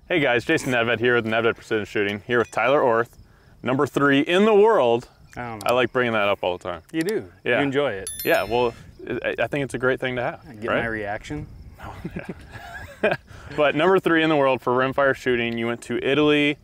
Hey guys, Jason Nedved here with Nedved Precision Shooting, here with Tyler Orth, number 3 in the world. I like bringing that up all the time. You do? Yeah. You enjoy it? Yeah, well, I think it's a great thing to have. Get right? my reaction? But number 3 in the world for rimfire shooting. You went to Italy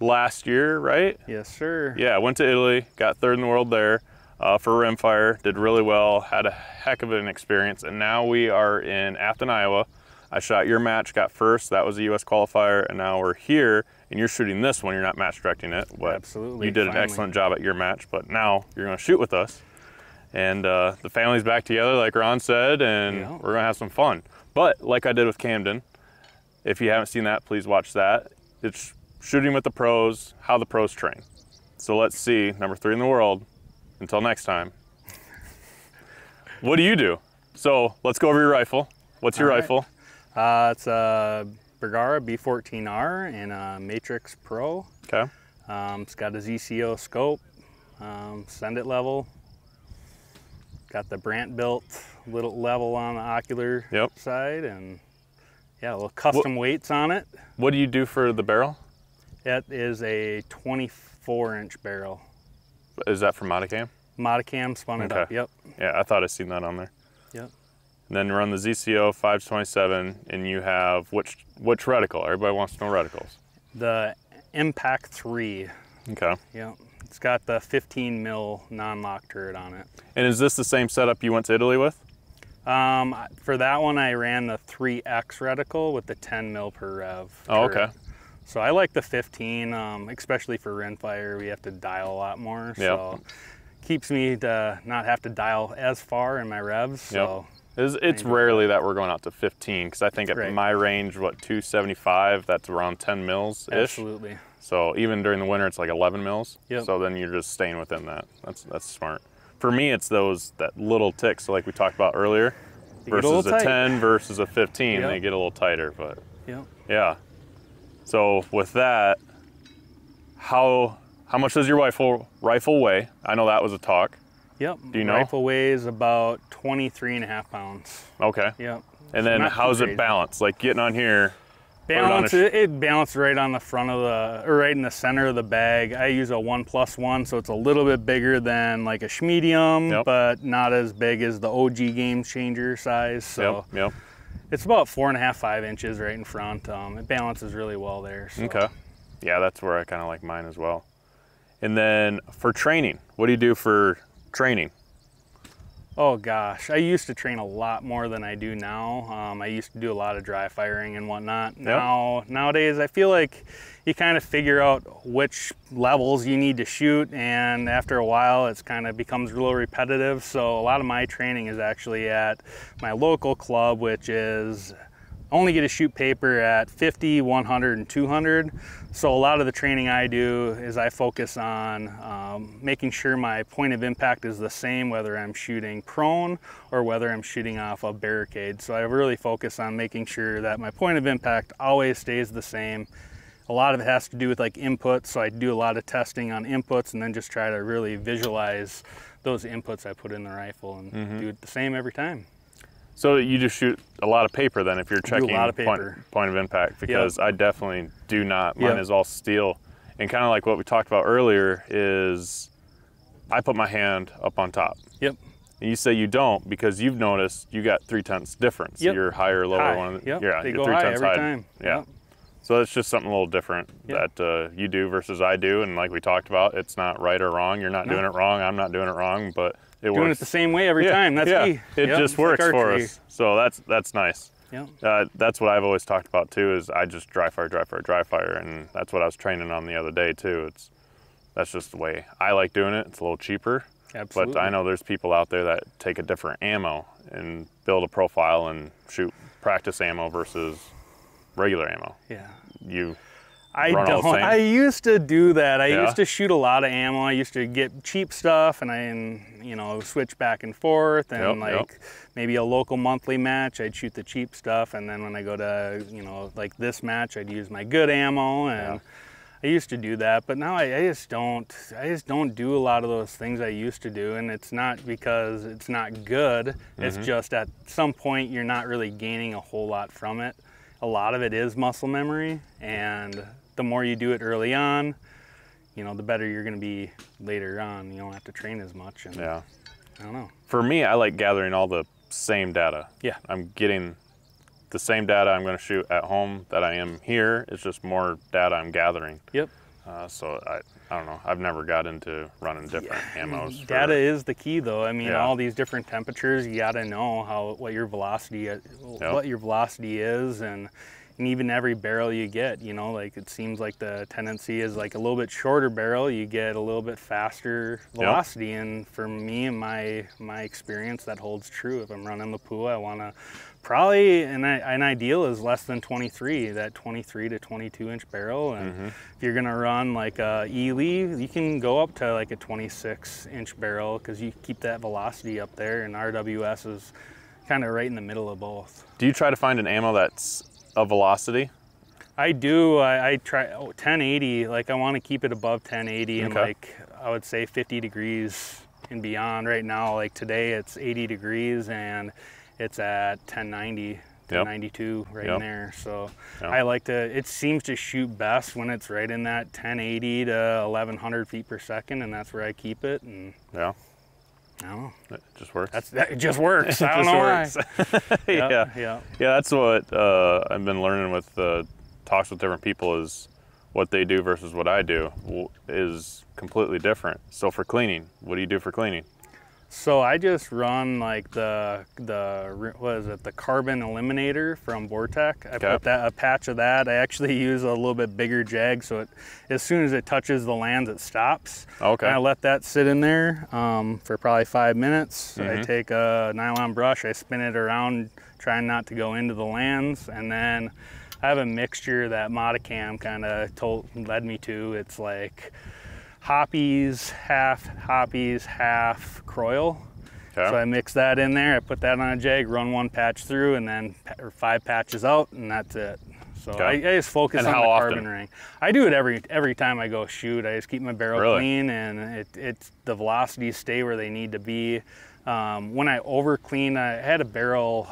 last year, right? Yes, sir. Yeah, went to Italy, got 3rd in the world there for rimfire, did really well, had a heck of an experience, and now we are in Afton, Iowa. I shot your match, got 1st, that was a US qualifier, and now we're here, and you're shooting this one, you're not match directing it. But absolutely. You did an excellent job at your match, but now you're gonna shoot with us. And the family's back together, like Ron said, and we're gonna have some fun. But like I did with Camden, if you haven't seen that, please watch that. It's shooting with the pros, how the pros train. So let's see, number 3 in the world, until next time. What do you do? So let's go over your rifle. What's your rifle? It's a Bergara B14R and a Matrix Pro. Okay. It's got a ZCO scope, send it level. Got the Brandt built little level on the ocular side, and yeah, little custom weights on it. What do you do for the barrel? It is a 24-inch barrel. Is that from Modicam? Modicam spun it up, yep. Yeah, I thought I seen that on there. Yep. And then run the ZCO 527, and you have which reticle? Everybody wants to know reticles. The Impact 3. Okay. Yep. It's got the 15 mil non-lock turret on it. And is this the same setup you went to Italy with? For that one, I ran the 3X reticle with the 10 mil per rev turret. Oh, okay. So I like the 15, especially for rimfire. We have to dial a lot more, so keeps me to not have to dial as far in my revs. So. It's rarely that we're going out to 15, because I think at my range, what, 275, that's around 10 mils-ish. Absolutely. So even during the winter, it's like 11 mils. Yep. So then you're just staying within that. That's smart. For me, it's that little tick. So like we talked about earlier, versus a 10 versus a 15, they get a little tighter. But yeah. So with that, how much does your rifle weigh? I know that was a talk. Yep. Do you know? Rifle weighs about 23.5 pounds. Okay. Yep. And then how's it balanced? Like getting on here. It balanced right on the front of or right in the center of the bag. I use a 1+1, so it's a little bit bigger than like a schmedium, but not as big as the OG Game Changer size. So it's about 4.5, 5 inches right in front. It balances really well there. So. Okay. Yeah, that's where I kind of like mine as well. And then for training, what do you do for training? Oh gosh, I used to train a lot more than I do now. I used to do a lot of dry firing and whatnot. Nowadays, I feel like you kind of figure out which levels you need to shoot, and after a while, it's kind of becomes a little repetitive. So a lot of my training is actually at my local club, which is only get to shoot paper at 50, 100, and 200. So a lot of the training I do is I focus on making sure my point of impact is the same, whether I'm shooting prone or whether I'm shooting off a barricade. So I really focus on making sure that my point of impact always stays the same. A lot of it has to do with like inputs, so I do a lot of testing on inputs and then just try to really visualize those inputs I put in the rifle and do it the same every time. So you just shoot a lot of paper then if you're checking point of impact, because I definitely do not. Mine is all steel. And kind of like what we talked about earlier is I put my hand up on top. Yep. And you say you don't because you've noticed you got 3/10 difference. You're higher or lower one. Yeah, they go high every time. Yeah. So it's just something a little different that you do versus I do. And like we talked about, it's not right or wrong. You're not doing it wrong. I'm not doing it wrong, but it works. Doing it the same way every time. That's key. It just works like for us. So that's nice. Yeah. That's what I've always talked about too. Is I just dry fire, and that's what I was training on the other day too. That's just the way I like doing it. It's a little cheaper. Absolutely. But I know there's people out there that take a different ammo and build a profile and shoot practice ammo versus regular ammo. Yeah. I used to do that. I used to shoot a lot of ammo. I used to get cheap stuff and switch back and forth, and maybe a local monthly match, I'd shoot the cheap stuff, and then when I go to, like this match, I'd use my good ammo, and I used to do that, but now I just don't do a lot of those things I used to do, and it's not because it's not good. It's just at some point you're not really gaining a whole lot from it. a lot of it is muscle memory, and the more you do it early on, you know, the better you're going to be later on. You don't have to train as much. And Yeah. I don't know. For me, I like gathering all the same data. Yeah. I'm getting the same data I'm going to shoot at home that I am here. It's just more data I'm gathering. Yep. So I don't know. I've never got into running different ammos. Data is the key, though. I mean, Yeah. all these different temperatures, you got to know what your velocity is, and even every barrel you get, you know, like it seems like the tendency is like a little bit shorter barrel, you get a little bit faster velocity. Yep. And for me and my experience, that holds true. If I'm running the Pua, I want to probably, an ideal is less than 23, that 23 to 22 inch barrel. And if you're going to run like a Ely, you can go up to like a 26 inch barrel because you keep that velocity up there, and RWS is kind of right in the middle of both. Do you try to find an ammo that's a velocity? I do. I try 1080. Like I want to keep it above 1080 and like I would say 50 degrees and beyond. Right now, like today, it's 80 degrees and it's at 1090, 1092 right in there. So I like to. It seems to shoot best when it's right in that 1080 to 1100 feet per second, and that's where I keep it. And I don't know. It just works. It just works. I don't know why. Yeah, that's what I've been learning with talks with different people, is what they do versus what I do is completely different. So for cleaning, what do you do for cleaning? So I just run like the what is it, the carbon eliminator from Vortec. I put a patch of that. I actually use a little bit bigger jag, so as soon as it touches the lands, it stops. Okay. And I let that sit in there for probably 5 minutes. I take a nylon brush, I spin it around, trying not to go into the lands, and then I have a mixture that Modicam kind of led me to. It's like hoppies, half Croyle. Okay. So I mix that in there, I put that on a jag, run one patch through, and then 5 patches out, and that's it. So I just focus on the carbon ring. I do it every time I go shoot. I just keep my barrel clean, and the velocities stay where they need to be. When I over clean, I had a barrel,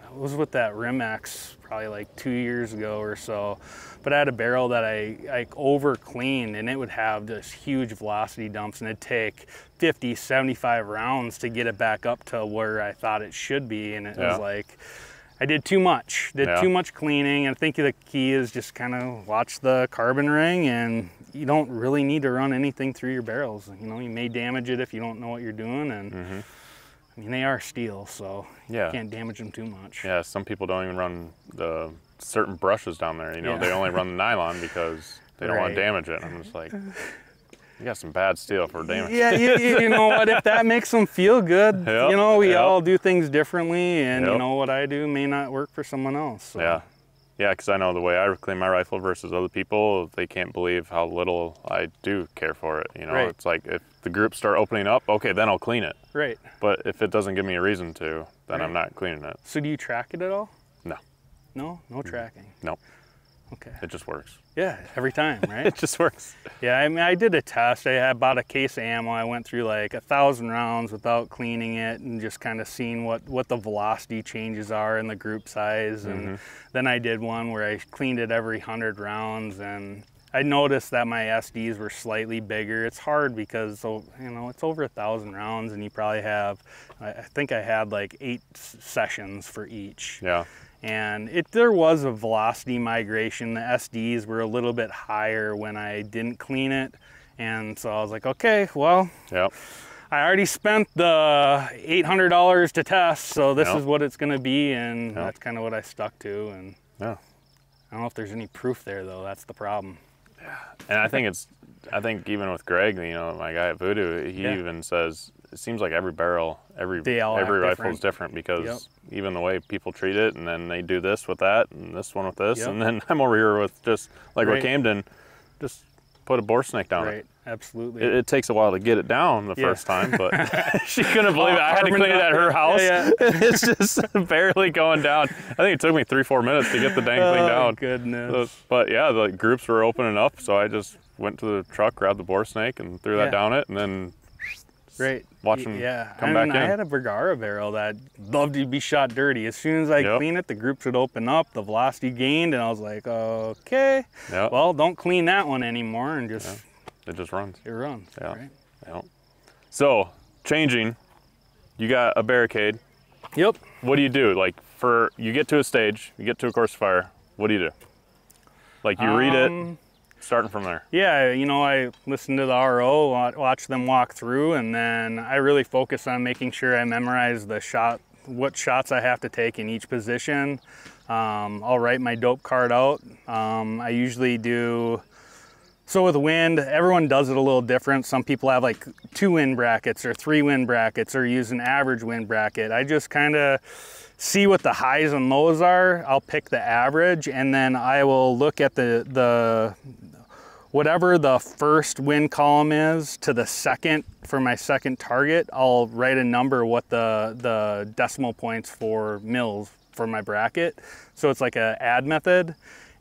it was with that Rimex probably like 2 years ago or so. But I had a barrel that I over cleaned, and it would have this huge velocity dumps, and it'd take 50, 75 rounds to get it back up to where I thought it should be. And it was like, I did too much, too much cleaning. And I think the key is just kind of watch the carbon ring, and you don't really need to run anything through your barrels. You know, you may damage it if you don't know what you're doing. And I mean, they are steel, so you can't damage them too much. Yeah, some people don't even run the certain brushes down there. You know, they only run the nylon because they don't want to damage it. I'm just like, you got some bad steel for damage. Yeah, you know what? If that makes them feel good, you know, we all do things differently, and you know what I do may not work for someone else. So. Yeah, because I know the way I clean my rifle versus other people, they can't believe how little I do care for it. You know, it's like if the groups start opening up, okay, then I'll clean it. Right. But if it doesn't give me a reason to, then I'm not cleaning it. So do you track it at all? No. No tracking? No. Okay. It just works. Yeah, every time, right? It just works. Yeah, I mean, I did a test. I bought a case of ammo. I went through like 1,000 rounds without cleaning it, and just kind of seeing what the velocity changes are in the group size. And then I did one where I cleaned it every 100 rounds, and I noticed that my SDs were slightly bigger. It's hard because, you know, it's over 1,000 rounds, and you probably have, I think I had like 8 sessions for each. Yeah. And there was a velocity migration. The SDs were a little bit higher when I didn't clean it. And so I was like, okay, well, I already spent the $800 to test, so this is what it's gonna be, and that's kind of what I stuck to. And I don't know if there's any proof there, though. That's the problem. Yeah, and I think even with Greg, you know, my guy at Voodoo, he even says, it seems like every barrel, every rifle is different, because even the way people treat it, and then they do this with that, and this one with this, and then I'm over here with just, like with Camden, just put a bore snake down it. Absolutely. It takes a while to get it down the first time, but she couldn't believe it. I had to clean it at her house. It's just barely going down. I think it took me 3-4 minutes to get the dang thing down. Oh, goodness. But yeah, the groups were opening up, so I just went to the truck, grabbed the bore snake, and threw that down it, and then Right. Watch them Yeah. come back in. I had a Vergara barrel that loved to be shot dirty. As soon as I clean it, the groups would open up, the velocity gained, and I was like, okay, well, don't clean that one anymore, and just it just runs. It runs. Yeah. Right? Yeah. So changing, you got a barricade. Yep. What do you do? Like you get to a stage, you get to a course of fire. What do you do? Like you read it. Starting from there. Yeah, you know, I listen to the RO, watch them walk through, and then I really focus on making sure I memorize what shots I have to take in each position. I'll write my dope card out. I usually do, so with wind, everyone does it a little different. Some people have like 2 wind brackets or 3 wind brackets or use an average wind bracket. I just kind of see what the highs and lows are. I'll pick the average, and then I will look at the whatever the first wind column is to the second for my second target. I'll write a number what the decimal points for mils for my bracket. So it's like a add method.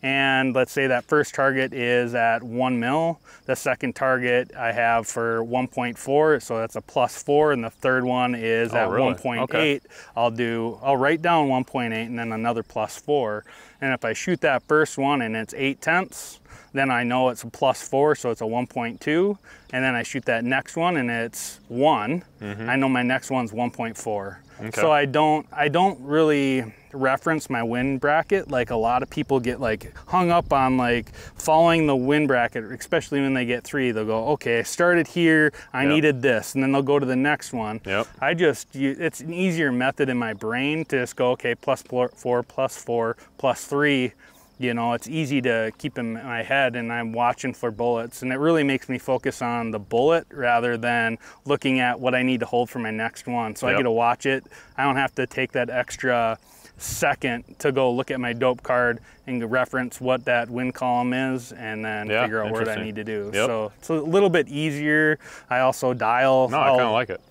And let's say that first target is at 1 mil. The second target I have for 1.4, so that's a +4, and the third one is at 1.8. Okay. I'll write down 1.8 and then another +4. And if I shoot that first one and it's 8/10, then I know it's a +4, so it's a 1.2. And then I shoot that next one and it's 1. I know my next one's 1.4. Okay. So I don't really reference my wind bracket like a lot of people get like hung up on like following the wind bracket, especially when they get 3. They'll go, okay, I started here, I needed this, and then they'll go to the next one. It's an easier method in my brain to just go, okay, +4, +4, +3. You know, it's easy to keep in my head, and I'm watching for bullets, and it really makes me focus on the bullet rather than looking at what I need to hold for my next one. So I get to watch it. I don't have to take that extra second to go look at my dope card and reference what that wind column is, and then figure out what I need to do. So it's a little bit easier. I also dial. No, I kind of like it.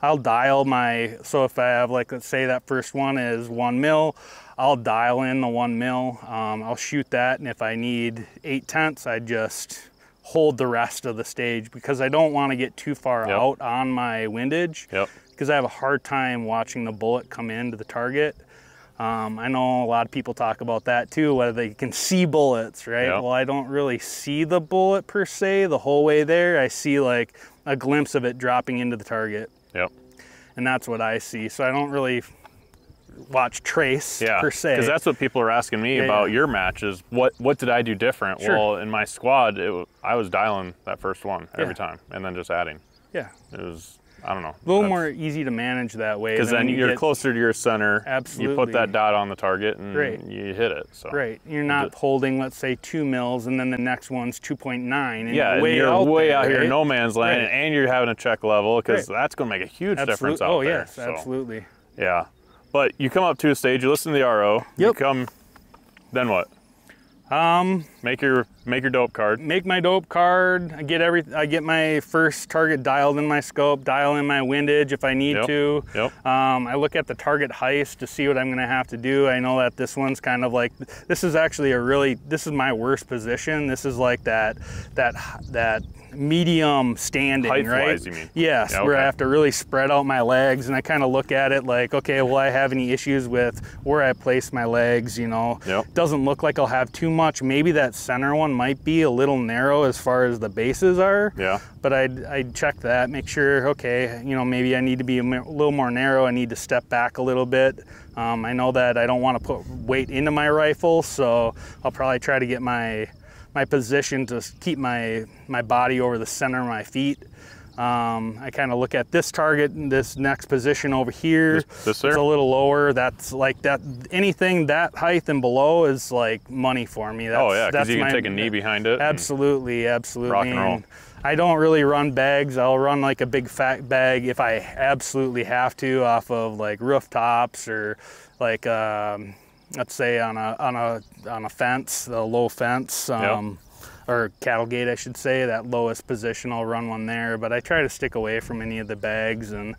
I'll dial so if I have, like, let's say that first one is 1 mil, I'll dial in the 1 mil. I'll shoot that, and if I need 8/10, I just hold the rest of the stage because I don't want to get too far out on my windage because I have a hard time watching the bullet come into the target. I know a lot of people talk about that too, whether they can see bullets, right? Well, I don't really see the bullet per se the whole way there. I see like a glimpse of it dropping into the target. And that's what I see. So I don't really watch trace per se. Because that's what people are asking me about your matches. What did I do different? Well, in my squad, I was dialing that first one every time and then just adding. It was, I don't know. A little more easy to manage that way. Because then you're closer to your center. Absolutely. You put that dot on the target and you hit it. So. You're not holding, let's say, 2 mils and then the next one's 2.9. And you're way out here in no man's land, and you're having a check level because that's going to make a huge difference out there. Yes, absolutely. Yeah. But you come up to a stage, you listen to the RO, you come, then what? Make your dope card. Make my dope card. I get my first target dialed in my scope, dial in my windage if I need to. I look at the target heist to see what I'm gonna have to do. I know that this one's kind of like, this is actually this is my worst position. This is like that medium standing, Height-wise, you mean? Yes, where I have to really spread out my legs, and I kind of look at it like, okay, will I have any issues with where I place my legs, you know? Doesn't look like I'll have too much. Maybe that center one might be a little narrow as far as the bases are. But I'd check that, make sure, okay, you know, maybe I need to be a little more narrow. I need to step back a little bit. I know that I don't want to put weight into my rifle, so I'll probably try to get my position to keep my body over the center of my feet. I kind of look at this target and this next position over here. It's a little lower. That's like that. Anything that height and below is like money for me. That's, because you can take a knee behind it. Absolutely, absolutely. Rock and roll. I don't really run bags. I'll run like a big fat bag if I absolutely have to, off of like rooftops or like let's say on a fence, a low fence, or cattle gate, I should say, that lowest position, I'll run one there. But I try to stick away from any of the bags. And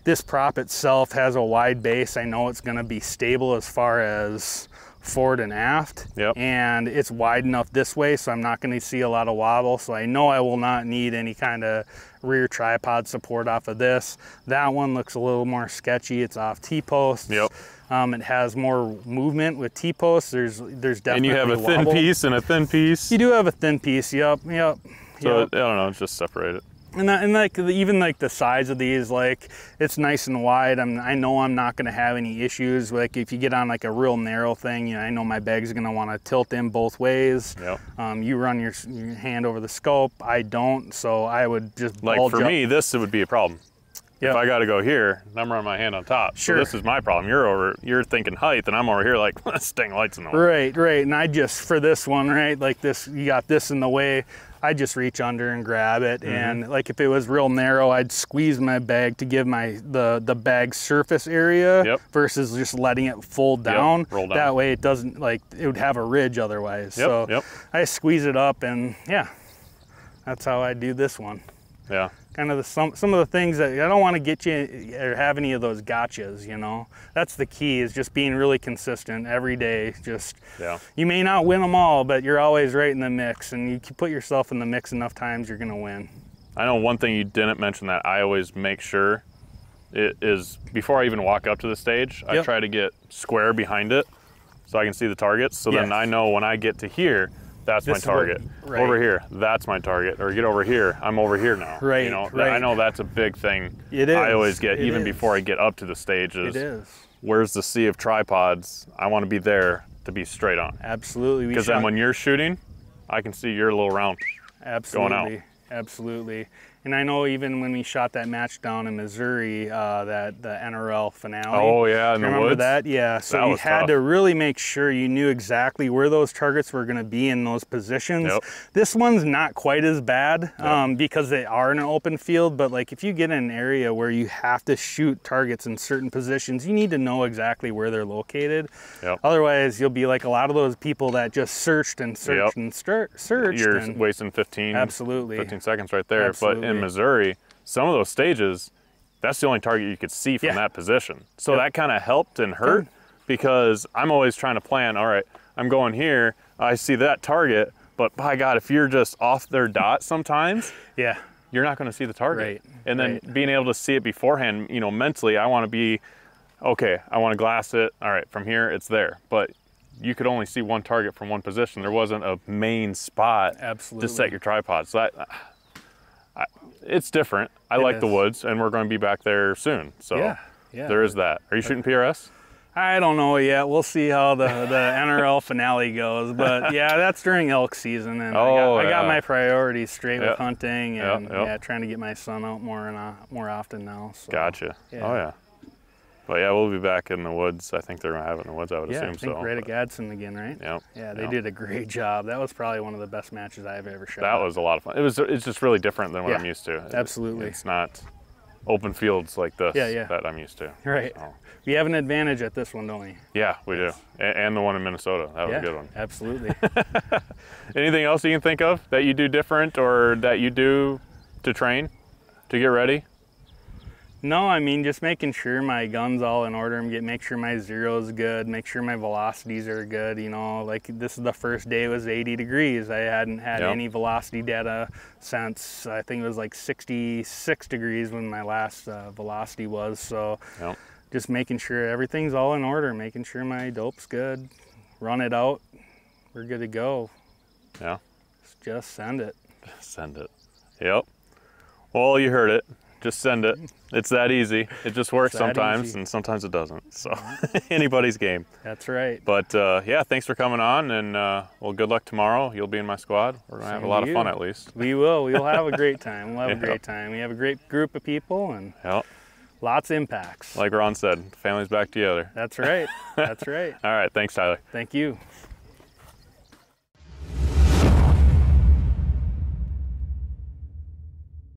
this prop itself has a wide base. I know it's going to be stable as far as forward and aft. Yep. And it's wide enough this way, so I'm not going to see a lot of wobble. So I know I will not need any kind of rear tripod support off of this. That one looks a little more sketchy. It's off T-posts. Yep. It has more movement with T-posts. There's definitely And you have a thin wobble. piece and a thin piece. You do have a thin piece. Yep. So I don't know, it's just separated. And like even like the size of these, like it's nice and wide. I know I'm not going to have any issues. Like if you get on like a real narrow thing, you know, I know my bag's going to want to tilt in both ways. Yep. You run your hand over the scope. I don't, so I would just like for me, this would be a problem. Yep. If I got to go here, I'm running my hand on top. Sure. So this is my problem. You're thinking height, and I'm over here like staying lights in the way. Right. And I just for this one, right, like this, you got this in the way. I just reach under and grab it, and like if it was real narrow, I'd squeeze my bag to give the bag surface area versus just letting it fold down. Roll down. That way it doesn't, like, it would have a ridge otherwise. So I squeeze it up, and yeah, that's how I do this one. Yeah. Kind of some of the things that I don't want to get you or have any of those gotchas, you know. That's the key, is just being really consistent every day. Just you may not win them all, but you're always right in the mix, and you put yourself in the mix enough times, you're gonna win. I know one thing you didn't mention that I always make sure it is before I even walk up to the stage, I try to get square behind it so I can see the targets. So then I know when I get to here, that's my target. Over here, that's my target. Or get over here, I'm over here now. Right, you know, I know that's a big thing. It is. I always get, even before I get up to the stages. It is. Where's the sea of tripods? I want to be there to be straight on. Absolutely. Because then when you're shooting, I can see your little round going out. Absolutely. And I know even when we shot that match down in Missouri, the NRL finale. Oh yeah, in the remember woods? that? Yeah. So you had to really make sure you knew exactly where those targets were going to be in those positions. Yep. This one's not quite as bad because they are in an open field. But like if you get in an area where you have to shoot targets in certain positions, you need to know exactly where they're located. Yep. Otherwise, you'll be like a lot of those people that just searched and searched and searched. You're wasting 15 seconds right there. Absolutely. But in Missouri, some of those stages, that's the only target you could see from that position. So that kind of helped and hurt because I'm always trying to plan, all right, I'm going here, I see that target, but by God, if you're just off their dot sometimes, you're not going to see the target. Right. And then being able to see it beforehand, you know, mentally, I want to be, okay, I want to glass it. All right, from here, it's there. But you could only see one target from one position. There wasn't a main spot to set your tripod. So it's different. I like the woods, and we're going to be back there soon. So there is that. Are you shooting PRS? I don't know yet. We'll see how the NRL finale goes. But yeah, that's during elk season, and I got my priorities straight with hunting and trying to get my son out more often now. So, gotcha. Oh yeah. But yeah, we'll be back in the woods. I think they're going to have it in the woods, I would assume. I think right at Gadsden again, right? Yeah, they did a great job. That was probably one of the best matches I've ever shot. That was a lot of fun. It's just really different than what I'm used to. Absolutely. It's not open fields like this that I'm used to. Right. So. We have an advantage at this one, don't we? Yeah, we do. And the one in Minnesota. That was a good one. Absolutely. Anything else you can think of that you do different or that you do to train, to get ready? No, I mean, just making sure my gun's all in order, make sure my zero's good, make sure my velocities are good, you know, like this is the first day it was 80 degrees. I hadn't had any velocity data since, I think it was like 66 degrees when my last velocity was. So just making sure everything's all in order, making sure my dope's good, run it out, we're good to go. Yeah. Just send it. Send it. Yep. Well, you heard it. Just send it. It's that easy. It just works sometimes, and sometimes it doesn't. So anybody's game. That's right. But yeah, thanks for coming on, and well, good luck tomorrow. You'll be in my squad. We're gonna have a lot of fun at least. We will. We'll have a great time. We'll have a great time. We have a great group of people and lots of impacts. Like Ron said, family's back together. That's right. That's right. All right. Thanks, Tyler. Thank you.